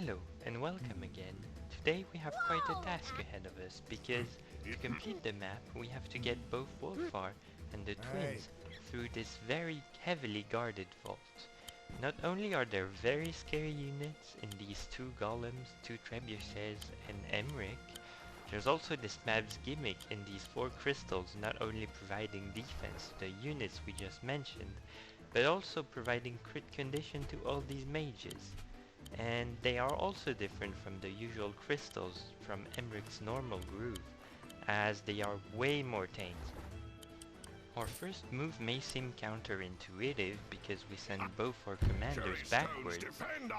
Hello and welcome again. Today we have quite a task ahead of us because to complete the map we have to get both Wolfar and the twins through this very heavily guarded vault. Not only are there very scary units in these two golems, two trebuchets and Emmerich, there's also this map's gimmick in these four crystals not only providing defense to the units we just mentioned, but also providing crit condition to all these mages. And they are also different from the usual crystals from Emmerich's normal groove, as they are way more tamed. Our first move may seem counterintuitive because we send both our commanders backwards,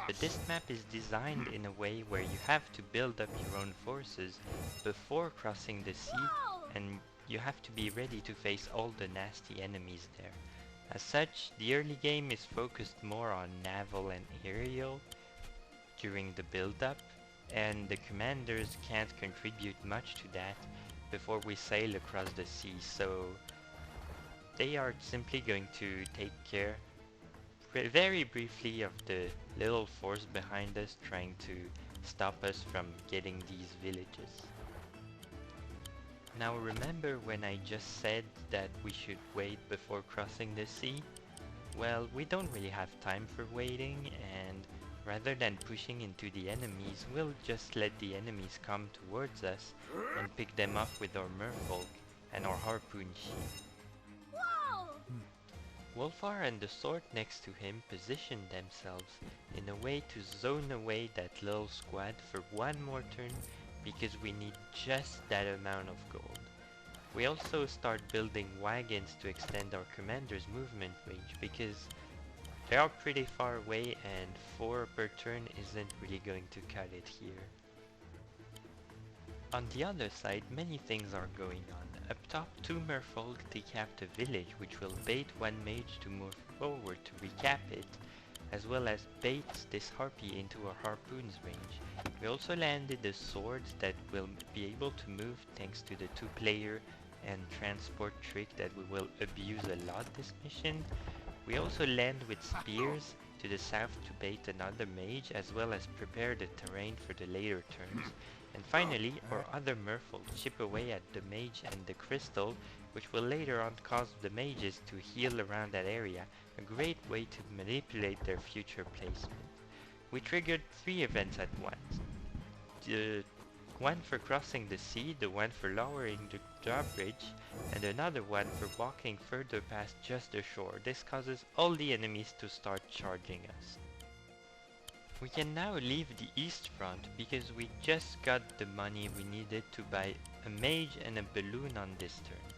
but this map is designed in a way where you have to build up your own forces before crossing the sea, and you have to be ready to face all the nasty enemies there. As such, the early game is focused more on naval and aerial during the build-up, and the commanders can't contribute much to that before we sail across the sea, so they are simply going to take care very briefly of the little force behind us trying to stop us from getting these villages. Now remember when I just said that we should wait before crossing the sea? Well, we don't really have time for waiting, and rather than pushing into the enemies, we'll just let the enemies come towards us and pick them up with our Merfolk and our harpoon sheath. Wolfar and the sword next to him position themselves in a way to zone away that little squad for one more turn because we need just that amount of gold. We also start building wagons to extend our commander's movement range because they are pretty far away and 4 per turn isn't really going to cut it here. On the other side, many things are going on. Up top, 2 Merfolk decap the village, which will bait one mage to move forward to recap it, as well as bait this harpy into a harpoon's range. We also landed a sword that will be able to move thanks to the 2-player and transport trick that we will abuse a lot this mission. We also land with spears to the south to bait another mage, as well as prepare the terrain for the later turns. And finally, our other Merfolk chip away at the mage and the crystal, which will later on cause the mages to heal around that area, a great way to manipulate their future placement. We triggered 3 events at once. The one for crossing the sea, the one for lowering the drawbridge, and another one for walking further past just the shore. This causes all the enemies to start charging us. We can now leave the east front because we just got the money we needed to buy a mage and a balloon on this turn.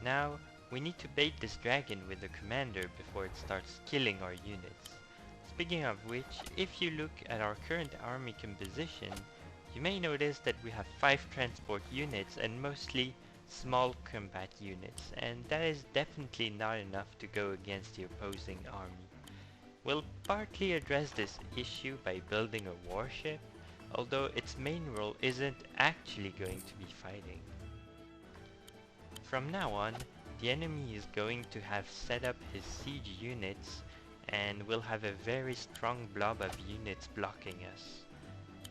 Now, we need to bait this dragon with the commander before it starts killing our units. Speaking of which, if you look at our current army composition, you may notice that we have 5 transport units and mostly small combat units, and that is definitely not enough to go against the opposing army. We'll partly address this issue by building a warship, although its main role isn't actually going to be fighting. From now on, the enemy is going to have set up his siege units, and we'll have a very strong blob of units blocking us.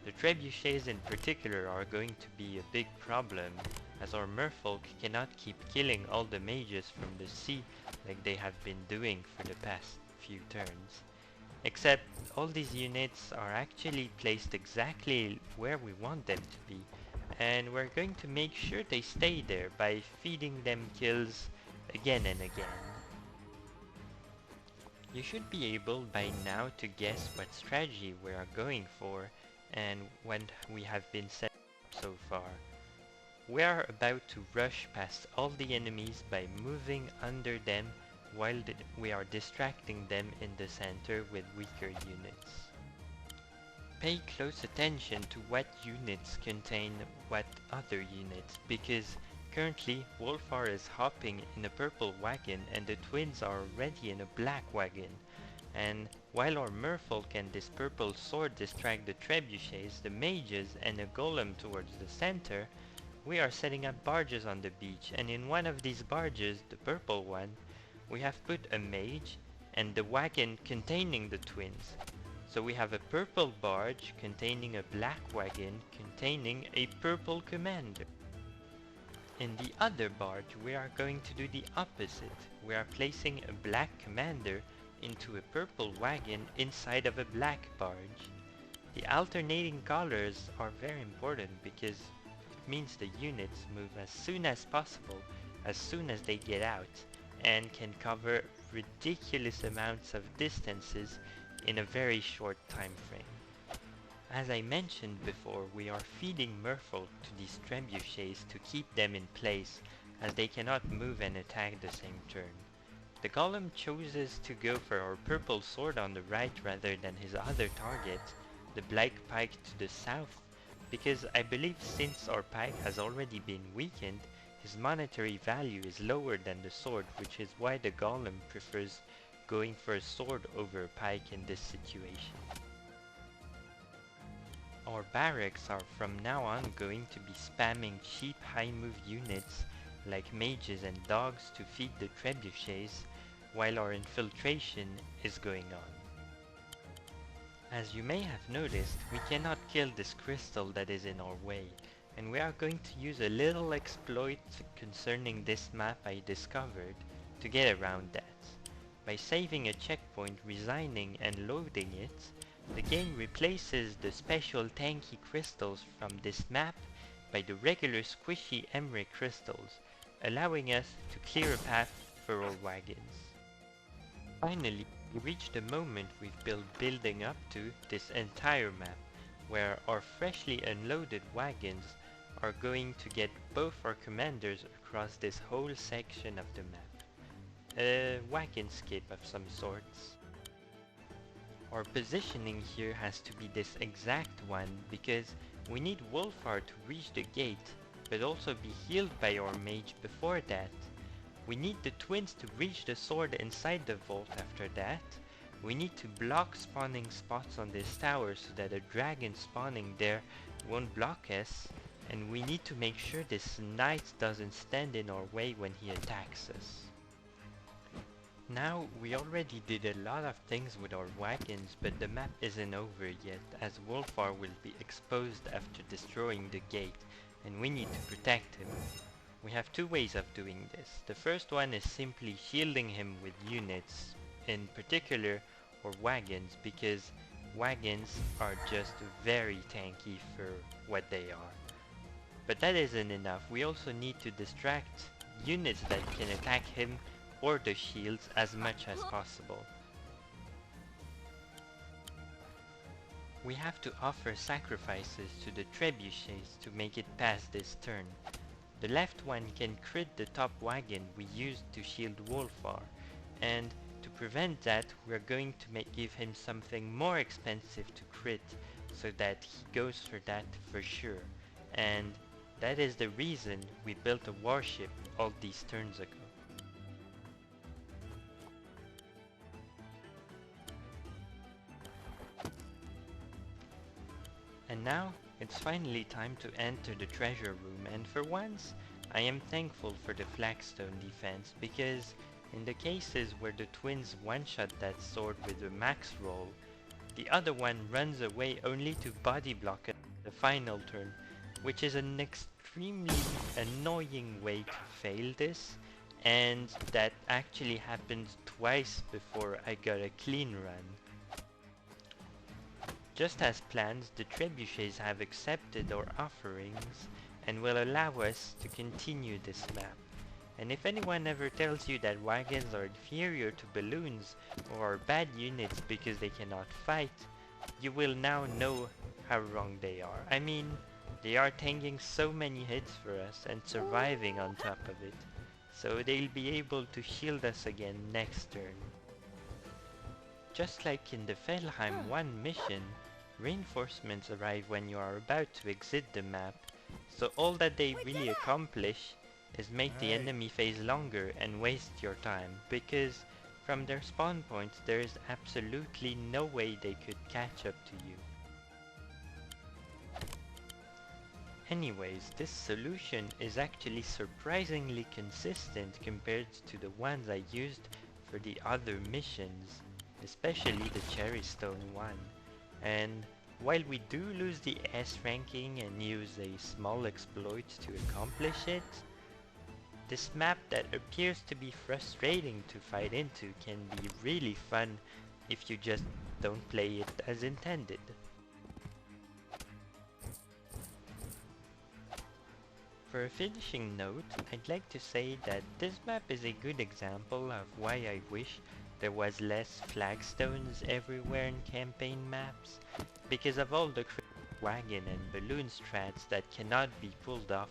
The trebuchets in particular are going to be a big problem, as our Merfolk cannot keep killing all the mages from the sea like they have been doing for the past few turns. Except all these units are actually placed exactly where we want them to be, and we're going to make sure they stay there by feeding them kills again and again. You should be able by now to guess what strategy we are going for and what we have been set up so far. We are about to rush past all the enemies by moving under them while we are distracting them in the center with weaker units. Pay close attention to what units contain what other units, because currently Wolfar is hopping in a purple wagon and the twins are already in a black wagon. And while our Merfolk and this purple sword distract the trebuchets, the mages, and a golem towards the center, we are setting up barges on the beach, and in one of these barges, the purple one, we have put a mage and the wagon containing the twins. So we have a purple barge containing a black wagon containing a purple commander. In the other barge we are going to do the opposite. We are placing a black commander into a purple wagon inside of a black barge. The alternating colors are very important because it means the units move as soon as possible, as soon as they get out, and can cover ridiculous amounts of distances in a very short time frame. As I mentioned before, we are feeding Merfolk to these trebuchets to keep them in place, as they cannot move and attack the same turn. The golem chooses to go for our purple sword on the right rather than his other target, the black pike to the south, because I believe since our pike has already been weakened, his monetary value is lower than the sword, which is why the golem prefers going for a sword over a pike in this situation. Our barracks are from now on going to be spamming cheap high move units like mages and dogs to feed the trebuchets, while our infiltration is going on. As you may have noticed, we cannot kill this crystal that is in our way, and we are going to use a little exploit concerning this map I discovered to get around that. By saving a checkpoint, resigning and loading it, the game replaces the special tanky crystals from this map by the regular squishy emerald crystals, allowing us to clear a path for our wagons. Finally, we reach the moment we've been building up to this entire map, where our freshly unloaded wagons are going to get both our commanders across this whole section of the map. A wagon skip of some sorts. Our positioning here has to be this exact one because we need Wolfar to reach the gate, but also be healed by our mage before that. We need the twins to reach the sword inside the vault after that. We need to block spawning spots on this tower so that a dragon spawning there won't block us, and we need to make sure this knight doesn't stand in our way when he attacks us. Now, we already did a lot of things with our wagons, but the map isn't over yet, as Wolfar will be exposed after destroying the gate, and we need to protect him. We have two ways of doing this. The first one is simply shielding him with units, in particular or wagons, because wagons are just very tanky for what they are. But that isn't enough. We also need to distract units that can attack him or the shields as much as possible. We have to offer sacrifices to the trebuchets to make it past this turn. The left one can crit the top wagon we used to shield Wolfar, and to prevent that we're going to give him something more expensive to crit so that he goes for that for sure, and that is the reason we built a warship all these turns ago. And now, it's finally time to enter the treasure room, and for once, I am thankful for the flagstone defense, because in the cases where the twins one-shot that sword with a max roll, the other one runs away only to body block at the final turn, which is an extremely annoying way to fail this, and that actually happened twice before I got a clean run. Just as planned, the trebuchets have accepted our offerings and will allow us to continue this map. And if anyone ever tells you that wagons are inferior to balloons or are bad units because they cannot fight, you will now know how wrong they are. I mean, they are tanking so many hits for us and surviving on top of it, so they'll be able to shield us again next turn. Just like in the Felheim 1 mission, reinforcements arrive when you are about to exit the map, so all that they really accomplish is make the enemy phase longer and waste your time, because from their spawn points there is absolutely no way they could catch up to you. Anyways, this solution is actually surprisingly consistent compared to the ones I used for the other missions, especially the Cherrystone one. And while we do lose the S ranking and use a small exploit to accomplish it, this map that appears to be frustrating to fight into can be really fun if you just don't play it as intended. For a finishing note, I'd like to say that this map is a good example of why I wish there was less flagstones everywhere in campaign maps, because of all the wagon and balloon strats that cannot be pulled off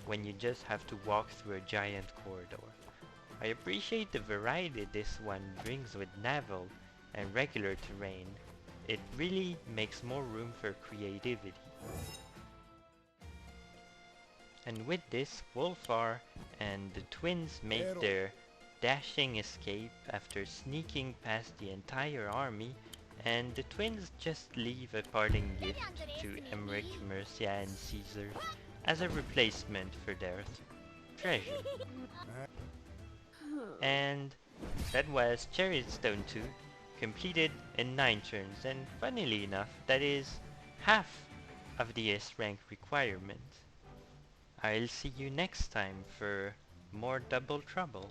when you just have to walk through a giant corridor. I appreciate the variety this one brings with naval and regular terrain. It really makes more room for creativity. And with this, Wolfar and the twins make their dashing escape after sneaking past the entire army, and the twins just leave a parting gift to Emmerich, Mercia and Caesar as a replacement for their treasure. And that was Cherrystone 2, completed in 9 turns, and funnily enough, that is half of the S rank requirement. I'll see you next time for more Double Trouble.